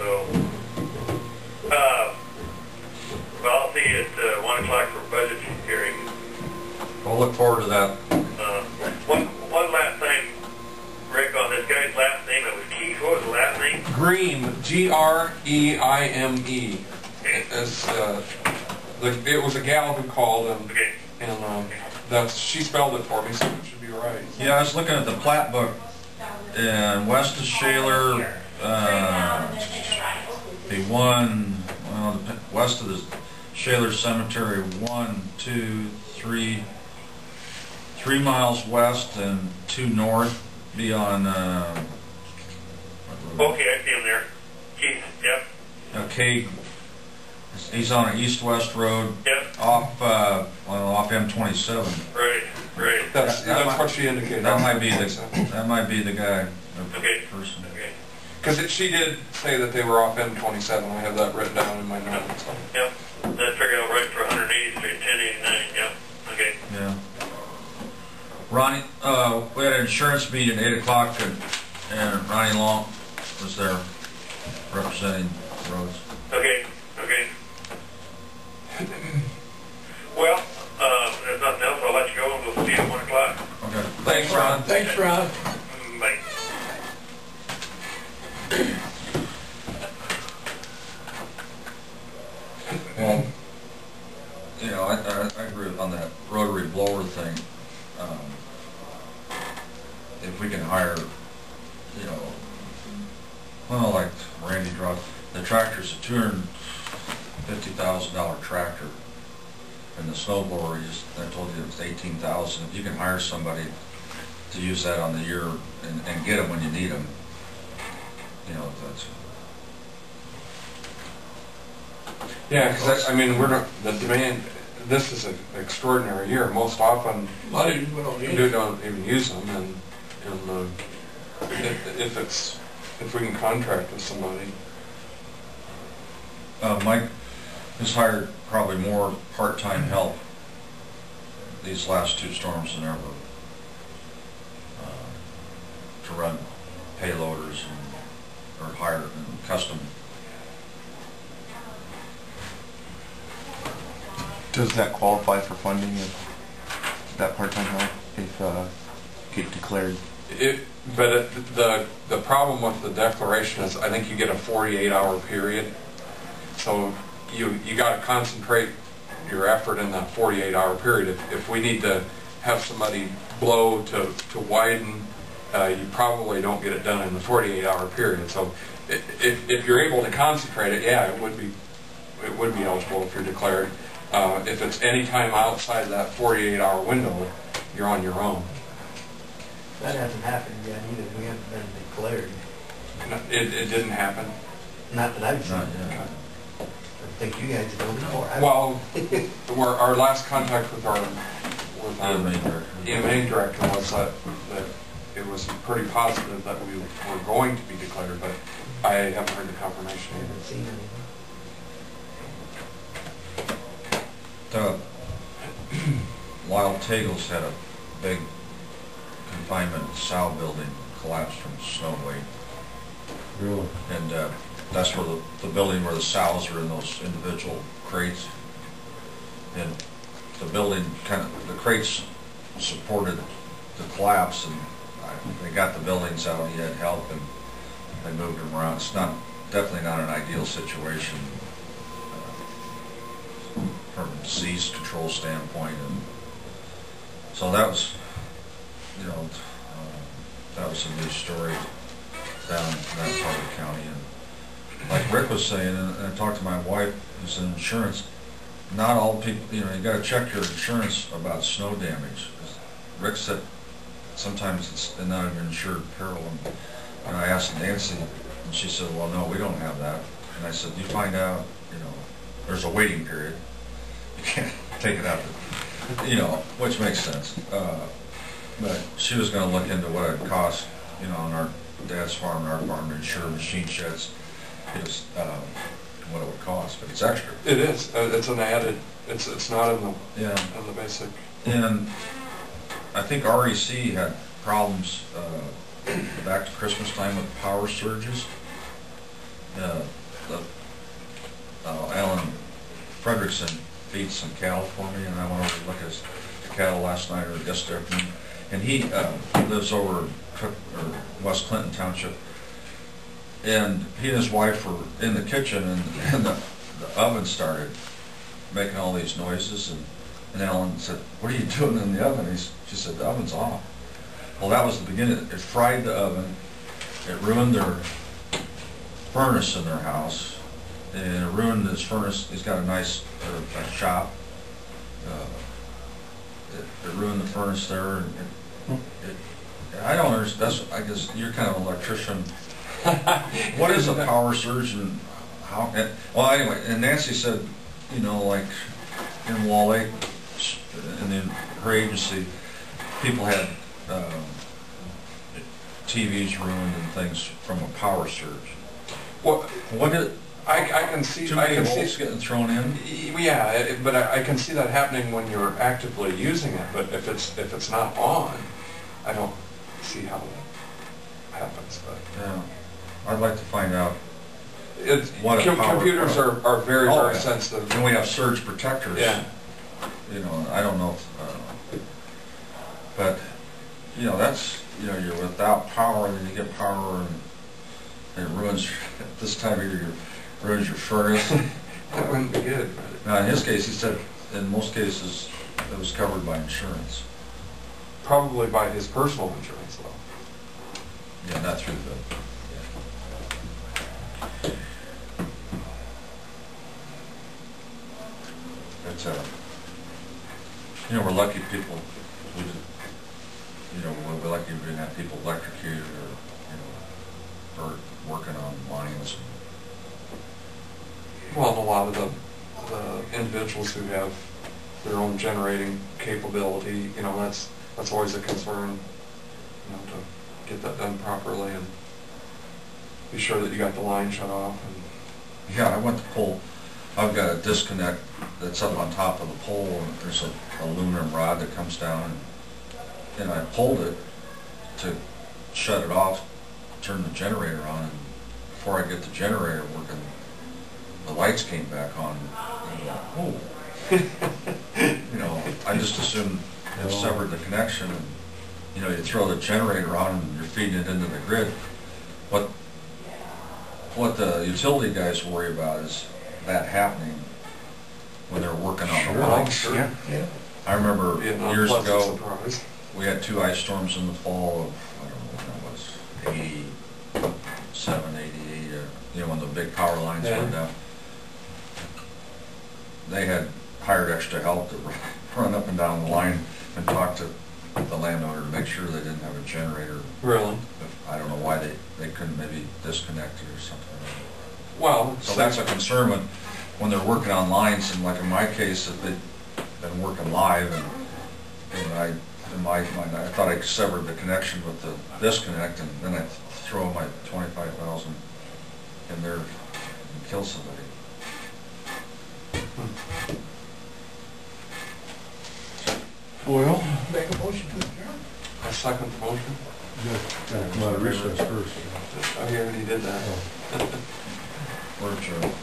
So, well, I'll see you at 1 o'clock for budget hearing. I'll look forward to that. One last thing, Rick, on this guy's last name. It was Keith. What was the last name? Greime, G-R-E-I-M-E. Okay. It was a gal who called, and Okay. She spelled it for me, so it should be right. Yeah, I was looking at the plat book, and west of Shaler, west of the Shaler Cemetery, 3 miles west and 2 north, be on, Okay, I see him there. Keith, yep. okay, he's on an east-west road, Yep. off M27. Right, right. That's what she indicated. That might be the guy, Okay. person. Okay. Because she did say that they were off M27. I have that written down in my notes. Yep. That figured out right for 180 Street, 1089. Yep. Okay. Yeah. Ronnie, we had an insurance meeting at 8 o'clock, and Ronnie Long was there representing roads. Okay. Okay. Well, if there's nothing else, I'll let you go, and we'll see you at 1 o'clock. Okay. Thanks, Ron. Thanks, Ron. Bye. Well, you know, I agree on that rotary blower thing. If we can hire, you know, well, like Randy dropped, the tractor's a $250,000 tractor, and the snow blower, I told you it was $18,000. If you can hire somebody to use that on the year and get them when you need them, you know, that's. Yeah, because I mean, the demand. This is an extraordinary year. Most often, A lot of you don't don't even use them, and if we can contract with somebody. Mike has hired probably more part-time help these last 2 storms than ever to run payloaders or hire and custom. Does that qualify for funding if that part-time help if get declared? The problem with the declaration is I think you get a 48-hour period. So you got to concentrate your effort in that 48-hour period. If we need to have somebody blow to widen, you probably don't get it done in the 48-hour period. So if you're able to concentrate it, yeah, it would be eligible if you're declared. If it's any time outside that 48-hour window, you're on your own. That hasn't happened yet either. We haven't been declared. It didn't happen. Not that I've seen. Not yet. I think you guys don't know. Well, our last contact with our EMA director was that it was pretty positive that we were going to be declared, but I haven't heard the confirmation I either. haven't seen anything. Lyle Tagles had a big confinement sow building collapsed from snow weight. Really? And that's where the building where the sows are in those individual crates. And the building the crates supported the collapse, and they got the buildings out. He had help, and they moved them around. It's definitely not an ideal situation from a disease control standpoint, and so that was, you know, that was a new story down in that part of the county. And like Rick was saying, and I talked to my wife who's in insurance, not all people, you know, you got to check your insurance about snow damage. Rick said sometimes it's not an insured peril, and I asked Nancy, and she said, well, no, we don't have that. And I said, you find out, you know, there's a waiting period. You can't take it out, you know, which makes sense. But she was going to look into what it cost, you know, on our dad's farm and our farm to insure machine sheds, is what it would cost, but it's extra. It is. It's an added. It's not in the in the basic. And I think REC had problems back to Christmas time with power surges. Frederickson feeds some cattle for me, and I went over to look at the cattle last night or yesterday afternoon. And he lives over West Clinton Township, and he and his wife were in the kitchen, and the oven started making all these noises, and Alan said, "What are you doing in the oven?" She said, "The oven's off." Well, that was the beginning. It fried the oven. It ruined their furnace in their house, and it ruined his furnace. He's got a nice shop. It ruined the furnace there. And I don't understand. I guess you're kind of an electrician. What is a power surge, and how? Well, anyway, and Nancy said, you know, like in Wall Lake, in her agency, people had TVs ruined and things from a power surge. What did? I can see. Too many volts getting thrown in. Yeah, but I can see that happening when you're actively using it. But if it's not on, I don't see how that happens. But yeah, I'd like to find out. Computers are very very sensitive. And we have surge protectors. Yeah. You know, I don't know, but you know, that's, you know, you're without power, and then you get power, and it ruins at this time of year. Ruins your furnace. That wouldn't be good. Now, in his case, he said in most cases it was covered by insurance. Probably by his personal insurance, though. Yeah, not through the. Yeah. It's you know, we're lucky people. You know, we're lucky we didn't have people electrocuted or working on lines. Well, a lot of the individuals who have their own generating capability, you know, that's always a concern, you know, to get that done properly and be sure that you got the line shut off. And yeah, I went to pull. I've got a disconnect that's up on top of the pole, and there's an aluminum rod that comes down, and I pulled it to shut it off, turn the generator on, and before I get the generator working, the lights came back on. And you know, I just assumed it severed the connection, and you know, you throw the generator on and you're feeding it into the grid. What the utility guys worry about is that happening when they're working on the lines. Yeah. I remember years ago, surprise. we had 2 ice storms in the fall of, I don't know when it was, 87, 88, you know, when the big power lines went down. They had hired extra help to run up and down the line and talk to the landowner to make sure they didn't have a generator. Really? I don't know why they couldn't maybe disconnect it or something. Well, so that's a concern when they're working on lines, and like in my case, if they've been working live, and in my mind, I thought I severed the connection with the disconnect, and then I throw my 25,000 in there and kill somebody. Well, make a motion to adjourn. I second the motion. Come out of recess first. Oh, he already did that. We're adjourned.